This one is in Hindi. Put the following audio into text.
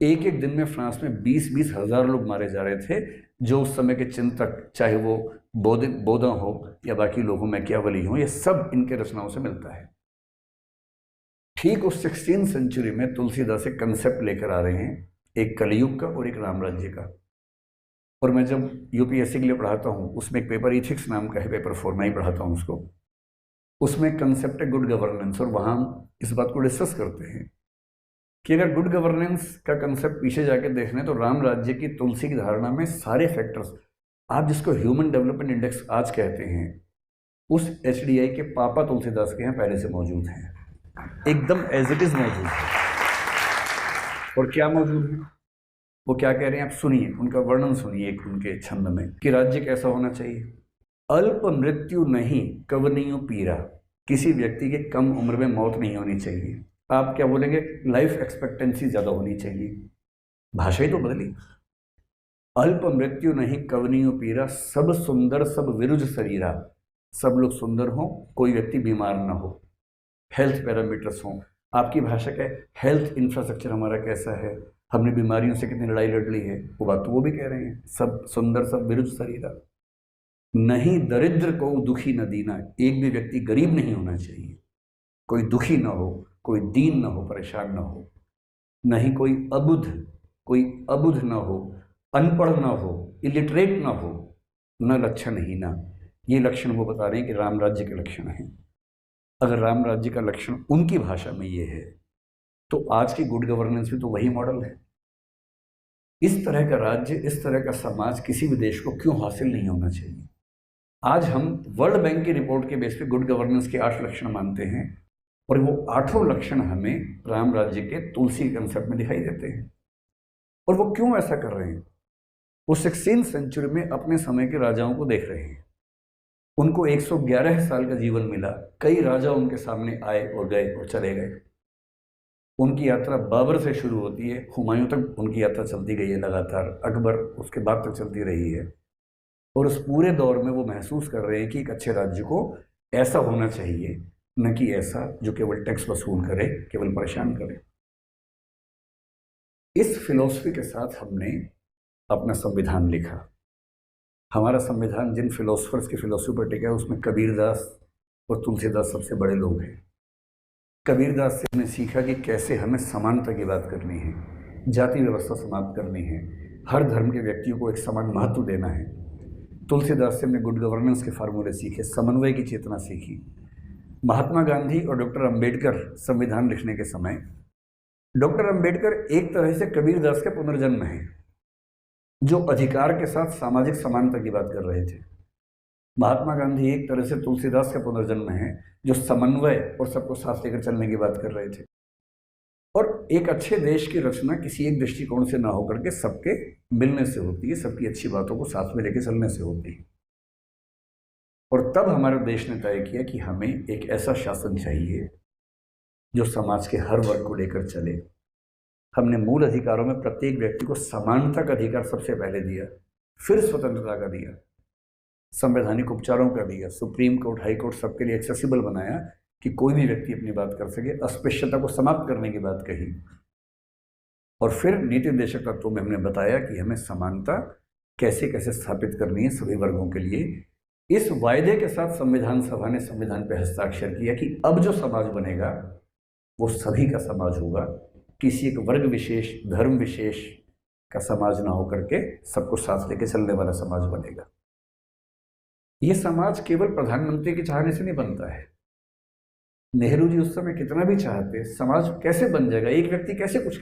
एक एक दिन में फ्रांस में 20-20 हजार लोग मारे जा रहे थे, जो उस समय के चिंतक, चाहे वो बोधा हो या बाकी लोग हो, मैकियावेली हो, ये सब इनके रचनाओं से मिलता है। ठीक उस 16वीं सेंचुरी में तुलसीदास एक कंसेप्ट लेकर आ रहे हैं, एक कलयुग का और एक राम राज्य का। और मैं जब यूपीएससी के लिए पढ़ाता हूँ, उसमें एक पेपर इथिक्स नाम का है, पेपर 4 में ही पढ़ाता हूँ उसको। उसमें कंसेप्ट है गुड गवर्नेंस, और वहाँ हम इस बात को डिस्कस करते हैं कि अगर गुड गवर्नेंस का कंसेप्ट पीछे जाके देखने तो राम राज्य की तुलसी की धारणा में सारे फैक्टर्स, आप जिसको ह्यूमन डेवलपमेंट इंडेक्स आज कहते हैं, उस HDI के पापा तुलसीदास के यहाँ पहले से मौजूद हैं, एकदम एज इट इज मौजूद है। और क्या मौजूद है, वो क्या कह रहे हैं आप सुनिए, उनका वर्णन सुनिए एक उनके छंद में कि राज्य कैसा होना चाहिए। अल्प मृत्यु नहीं कवनियो पीरा, किसी व्यक्ति के कम उम्र में मौत नहीं होनी चाहिए। आप क्या बोलेंगे, लाइफ एक्सपेक्टेंसी ज्यादा होनी चाहिए, भाषा ही तो बदली। अल्प मृत्यु नहीं कवनियो पीरा, सब सुंदर सब विरुज शरीरा, सब लोग सुंदर हो, कोई व्यक्ति बीमार ना हो, हेल्थ पैरामीटर्स हों। आपकी भाषा का हेल्थ इंफ्रास्ट्रक्चर हमारा कैसा है, हमने बीमारियों से कितनी लड़ाई लड़ ली है, वो बात तो वो भी कह रहे हैं, सब सुंदर सब विरुज शरीरा। नहीं दरिद्र को दुखी न दीना, एक भी व्यक्ति गरीब नहीं होना चाहिए, कोई दुखी ना हो, कोई दीन ना हो, परेशान ना हो। नहीं कोई अबुध ना हो, अनपढ़ ना हो, इलिटरेट ना हो, न लक्षण ही ना। ये लक्षण वो बता रहे हैं कि राम राज्य के लक्षण हैं। अगर राम राज्य का लक्षण उनकी भाषा में ये है, तो आज की गुड गवर्नेंस भी तो वही मॉडल है। इस तरह का राज्य, इस तरह का समाज किसी भी देश को क्यों हासिल नहीं होना चाहिए। आज हम वर्ल्ड बैंक की रिपोर्ट के बेस पे गुड गवर्नेंस के 8 लक्षण मानते हैं, और वो 8 लक्षण हमें राम राज्य के तुलसी कंसेप्ट में दिखाई देते हैं। और वो क्यों ऐसा कर रहे हैं, वो 16वीं सेंचुरी में अपने समय के राजाओं को देख रहे हैं। उनको 111 साल का जीवन मिला, कई राजा उनके सामने आए और गए और चले गए। उनकी यात्रा बाबर से शुरू होती है, हुमायूं तक उनकी यात्रा चलती गई है लगातार, अकबर उसके बाद तक चलती रही है। और उस पूरे दौर में वो महसूस कर रहे हैं कि एक अच्छे राज्य को ऐसा होना चाहिए, न कि ऐसा जो केवल टैक्स वसूल करे, केवल परेशान करे। इस फिलॉसफी के साथ हमने अपना संविधान लिखा। हमारा संविधान जिन फिलोसफर्स की फिलोसफी पर टिका है, उसमें कबीरदास और तुलसीदास सबसे बड़े लोग हैं। कबीरदास से हमने सीखा कि कैसे हमें समानता की बात करनी है, जाति व्यवस्था समाप्त करनी है, हर धर्म के व्यक्तियों को एक समान महत्व देना है। तुलसीदास से हमने गुड गवर्नेंस के फार्मूले सीखे, समन्वय की चेतना सीखी। महात्मा गांधी और डॉक्टर अंबेडकर संविधान लिखने के समय, डॉक्टर अंबेडकर एक तरह से कबीरदास के पुनर्जन्म हैं, जो अधिकार के साथ सामाजिक समानता की बात कर रहे थे। महात्मा गांधी एक तरह से तुलसीदास का पुनर्जन्म है, जो समन्वय और सबको साथ लेकर चलने की बात कर रहे थे। और एक अच्छे देश की रचना किसी एक दृष्टिकोण से ना होकर के सबके मिलने से होती है, सबकी अच्छी बातों को साथ में लेकर चलने से होती है। और तब हमारे देश ने तय किया कि हमें एक ऐसा शासन चाहिए जो समाज के हर वर्ग को लेकर चले। हमने मूल अधिकारों में प्रत्येक व्यक्ति को समानता का अधिकार सबसे पहले दिया, फिर स्वतंत्रता का दिया, संवैधानिक उपचारों का दिया, सुप्रीम कोर्ट, हाई कोर्ट सबके लिए एक्सेसिबल बनाया कि कोई भी व्यक्ति अपनी बात कर सके, अस्पृश्यता को समाप्त करने की बात कही। और फिर नीति निर्देशक तत्वों में हमने बताया कि हमें समानता कैसे कैसे स्थापित करनी है सभी वर्गों के लिए। इस वायदे के साथ संविधान सभा ने संविधान पर हस्ताक्षर किया कि अब जो समाज बनेगा वो सभी का समाज होगा, किसी एक वर्ग विशेष, धर्म विशेष का समाज ना होकर के सबको साथ लेके चलने वाला समाज बनेगा। ये समाज केवल प्रधानमंत्री के चाहने से नहीं बनता है। नेहरू जी उस समय कितना भी चाहते, समाज कैसे बन जाएगा, एक व्यक्ति कैसे कुछ